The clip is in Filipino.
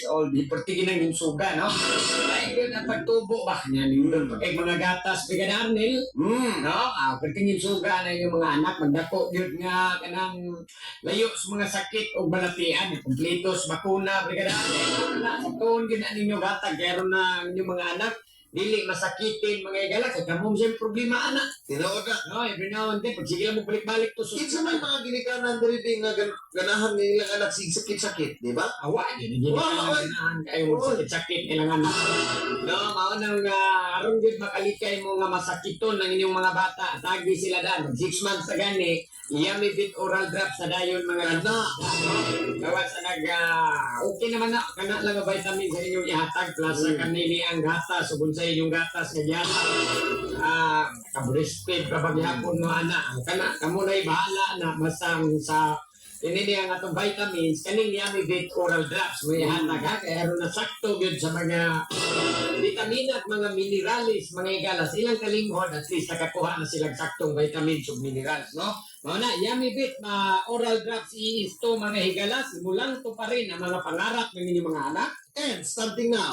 old, ipertigin ng yung suga, no? Ay, yun ang pagtubo ba? Yan, yung pagkay mga gatas, bigan Arnel, no? Pertigin yung suga na yung mga anak, magdako, yun nga, kanang layo sa mga sakit o balatian, kumpletos, bakuna, bigan Arnel. Wala, sa tuon, gina ninyo gatag, kaya na yung mga anak, dili masakitin mga igala kay kamong siyang problema ana Tinuod na. no every now and then pag sige lang mo balik-balik to Kinsa may mga ginikanan diri di nga ganahan ni ilang anak sig sakit-sakit, di ba? awa yun hindi Wow, ka ganahan kayo mo sakit-sakit ilang anak no mao nang aron gyud makalikay mo nga masakiton ang inyong mga bata tagi sila dan 6 months sa gani yummy bit oral drops sa dayon mga anak gawa sa okay naman na kana lang ang vitamin sa inyong ihatag plus sa kanili ang gatas subon sa inyong gatas nga gihatag kabreastfeed kapag hapon no ana ang kana kamo na bahala na masang sa ini ang atong vitamins kaning yummy bit oral drops mo ihatag ha kaya aron na sakto gyud sa mga vitamina at mga minerales mga igalas ilang kalinghod at least nakakuha na silang saktong vitamins ug minerals no mao na yummy bit oral drops is to mga higalas mulang to pa rin ang mga pangarap ng inyong mga anak And starting now.